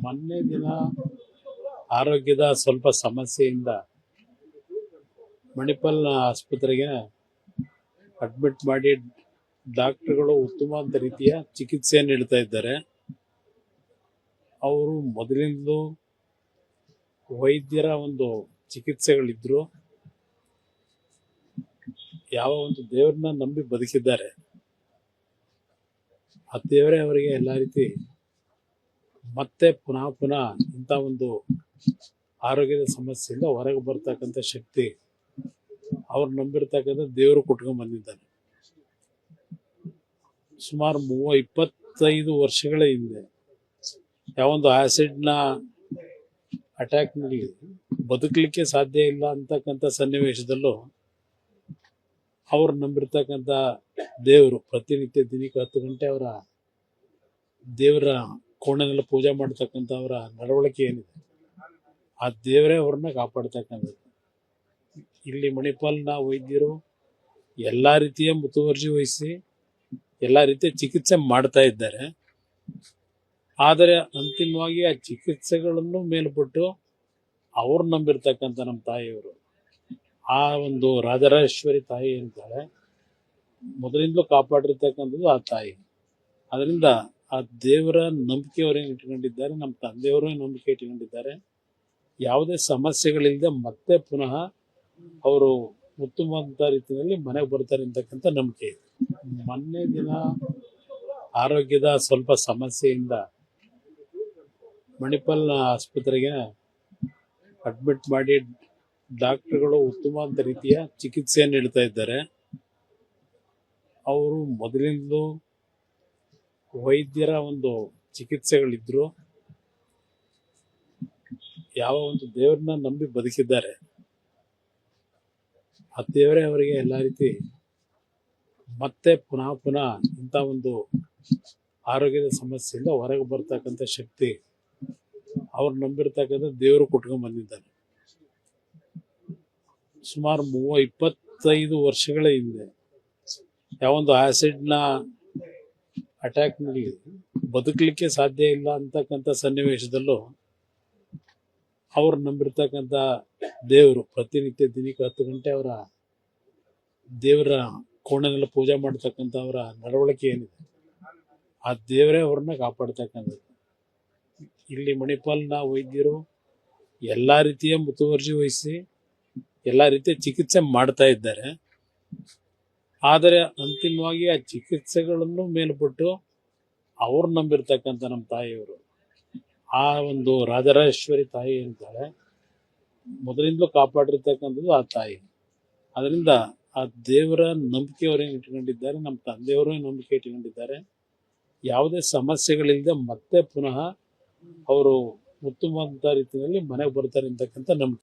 ಮೊನ್ನೆ ದಿನ ಆರೋಗ್ಯದ ಸ್ವಲ್ಪ ಸಮಸ್ಯೆಯಿಂದ ಮಣಿಪಾಲ್ ಆಸ್ಪತ್ರೆಗೆ ಅಡ್ಮಿಟ್ ಮಾಡಿ ಡಾಕ್ಟರ್ಗಳು ಉತ್ತಮವಾದ ರೀತಿಯ ಚಿಕಿತ್ಸೆ ನೀಡ್ತಾ ಇದ್ದಾರೆ. ಅವರು ಮೊದಲಿಂದಲೂ ವೈದ್ಯರ ಒಂದು ಚಿಕಿತ್ಸೆಗಳಿದ್ರು, ಯಾವ ಒಂದು ದೇವರನ್ನ ನಂಬಿ ಬದುಕಿದ್ದಾರೆ. ಆ ದೇವರೇ ಅವರಿಗೆ ಎಲ್ಲ ರೀತಿ ಮತ್ತೆ ಪುನಃ ಇಂಥ ಒಂದು ಆರೋಗ್ಯದ ಸಮಸ್ಯೆಯಿಂದ ಹೊರಗೆ ಬರ್ತಕ್ಕಂಥ ಶಕ್ತಿ ಅವ್ರು ನಂಬಿರ್ತಕ್ಕಂಥ ದೇವರು ಕೊಟ್ಕೊಂಡ್ ಬಂದಿದ್ದಾನೆ. ಸುಮಾರು 25 ವರ್ಷಗಳ ಹಿಂದೆ ಯಾವೊಂದು ಆಸಿಡ್ನ ಅಟ್ಯಾಕ್ನಲ್ಲಿ ಬದುಕಲಿಕ್ಕೆ ಸಾಧ್ಯ ಇಲ್ಲ ಅಂತಕ್ಕಂಥ ಸನ್ನಿವೇಶದಲ್ಲೂ ಅವ್ರು ನಂಬಿರ್ತಕ್ಕಂಥ ದೇವರು ಪ್ರತಿನಿತ್ಯ ದಿನಕ್ಕೆ 10 ಗಂಟೆ ಅವರ ದೇವರ ಕೋಣೆನೆಲ್ಲ ಪೂಜೆ ಮಾಡ್ತಕ್ಕಂಥ ಅವರ ನಡವಳಿಕೆ ಏನಿದೆ, ಆ ದೇವರೇ ಅವ್ರನ್ನ ಕಾಪಾಡ್ತಕ್ಕಂಥದ್ದು. ಇಲ್ಲಿ ಮಣಿಪಾಲ್ನ ವೈದ್ಯರು ಎಲ್ಲ ರೀತಿಯ ಮುತುವರ್ಜಿ ವಹಿಸಿ ಎಲ್ಲ ರೀತಿಯ ಚಿಕಿತ್ಸೆ ಮಾಡ್ತಾ ಇದ್ದಾರೆ. ಆದರೆ ಅಂತಿಮವಾಗಿ ಆ ಚಿಕಿತ್ಸೆಗಳನ್ನು ಮೇಲ್ಪಟ್ಟು ಅವ್ರು ನಂಬಿರ್ತಕ್ಕಂಥ ನಮ್ಮ ತಾಯಿಯವರು, ಆ ಒಂದು ರಾಜರಾಜೇಶ್ವರಿ ತಾಯಿ ಏನಿದ್ದಾಳೆ, ಮೊದಲಿಂದಲೂ ಕಾಪಾಡಿರ್ತಕ್ಕಂಥದ್ದು ಆ ತಾಯಿ. ಅದರಿಂದ ಆ ದೇವರ ನಂಬಿಕೆ ಅವರೇನು ಇಟ್ಕೊಂಡಿದ್ದಾರೆ, ನಮ್ಮ ತಂದೆಯವರು ನಂಬಿಕೆ ಇಟ್ಕೊಂಡಿದ್ದಾರೆ. ಯಾವುದೇ ಸಮಸ್ಯೆಗಳಿಲ್ಲದೆ ಮತ್ತೆ ಪುನಃ ಅವರು ಉತ್ತಮವಾದ ರೀತಿಯಲ್ಲಿ ಮನೆಗೆ ಬರ್ತಾರೆ ಅಂತಕ್ಕಂಥ ನಂಬಿಕೆ ಇದೆ. ಮೊನ್ನೆ ದಿನ ಆರೋಗ್ಯದ ಸ್ವಲ್ಪ ಸಮಸ್ಯೆಯಿಂದ ಮಣಿಪಾಲ್ ಆಸ್ಪತ್ರೆಗೆ ಅಡ್ಮಿಟ್ ಮಾಡಿ ಡಾಕ್ಟರ್ಗಳು ಉತ್ತಮವಾದ ರೀತಿಯ ಚಿಕಿತ್ಸೆ ನೀಡ್ತಾ ಇದ್ದಾರೆ. ಅವರು ಮೊದಲಿಂದಲೂ ವೈದ್ಯರ ಒಂದು ಚಿಕಿತ್ಸೆಗಳಿದ್ರು, ಯಾವ ಒಂದು ದೇವರನ್ನ ನಂಬಿ ಬದುಕಿದ್ದಾರೆ. ಆ ದೇವರೇ ಅವರಿಗೆ ಎಲ್ಲ ರೀತಿ ಮತ್ತೆ ಪುನಃ ಇಂಥ ಒಂದು ಆರೋಗ್ಯದ ಸಮಸ್ಯೆಯಿಂದ ಹೊರಗೆ ಬರ್ತಕ್ಕಂಥ ಶಕ್ತಿ ಅವ್ರು ನಂಬಿರ್ತಕ್ಕಂಥ ದೇವರು ಕೊಟ್ಕೊಂಡ್ ಬಂದಿದ್ದಾನೆ. ಸುಮಾರು 25 ವರ್ಷಗಳ ಹಿಂದೆ ಯಾವೊಂದು ಆಸಿಡ್ನ ಅಟ್ಯಾಕ್ನಲ್ಲಿ ಬದುಕಲಿಕ್ಕೆ ಸಾಧ್ಯ ಇಲ್ಲ ಅಂತಕ್ಕಂಥ ಸನ್ನಿವೇಶದಲ್ಲೂ ಅವ್ರು ನಂಬಿರ್ತಕ್ಕಂಥ ದೇವರು ಪ್ರತಿನಿತ್ಯ ದಿನಕ್ಕೆ 10 ಗಂಟೆ ಅವರ ದೇವರ ಕೋಣೆನೆಲ್ಲ ಪೂಜೆ ಮಾಡ್ತಕ್ಕಂಥ ಅವರ ನಡವಳಿಕೆ ಏನಿದೆ, ಆ ದೇವರೇ ಅವ್ರನ್ನ ಕಾಪಾಡ್ತಕ್ಕಂಥದ್ದು. ಇಲ್ಲಿ ಮಣಿಪಾಲ್ನ ವೈದ್ಯರು ಎಲ್ಲ ರೀತಿಯ ಮುತುವರ್ಜಿ ವಹಿಸಿ ಎಲ್ಲ ರೀತಿಯ ಚಿಕಿತ್ಸೆ ಮಾಡ್ತಾ ಇದ್ದಾರೆ. ಆದರೆ ಅಂತಿಮವಾಗಿ ಆ ಚಿಕಿತ್ಸೆಗಳನ್ನು ಮೇಲ್ಪಟ್ಟು ಅವ್ರು ನಂಬಿರ್ತಕ್ಕಂಥ ನಮ್ಮ ತಾಯಿಯವರು, ಆ ಒಂದು ರಾಜರಾಜೇಶ್ವರಿ ತಾಯಿ ಏನಿದ್ದಾಳೆ, ಮೊದಲಿಂದಲೂ ಕಾಪಾಡಿರ್ತಕ್ಕಂಥದ್ದು ಆ ತಾಯಿ. ಅದರಿಂದ ಆ ದೇವರ ನಂಬಿಕೆ ಅವರೇನು ಇಟ್ಕೊಂಡಿದ್ದಾರೆ, ನಮ್ಮ ತಂದೆಯವರು ನಂಬಿಕೆ ಇಟ್ಕೊಂಡಿದ್ದಾರೆ. ಯಾವುದೇ ಸಮಸ್ಯೆಗಳಿಲ್ಲದೆ ಮತ್ತೆ ಪುನಃ ಅವರು ಉತ್ತಮವಾದ ರೀತಿಯಲ್ಲಿ ಮನೆಗೆ ಬರ್ತಾರೆ ಅಂತಕ್ಕಂಥ ನಂಬಿಕೆ.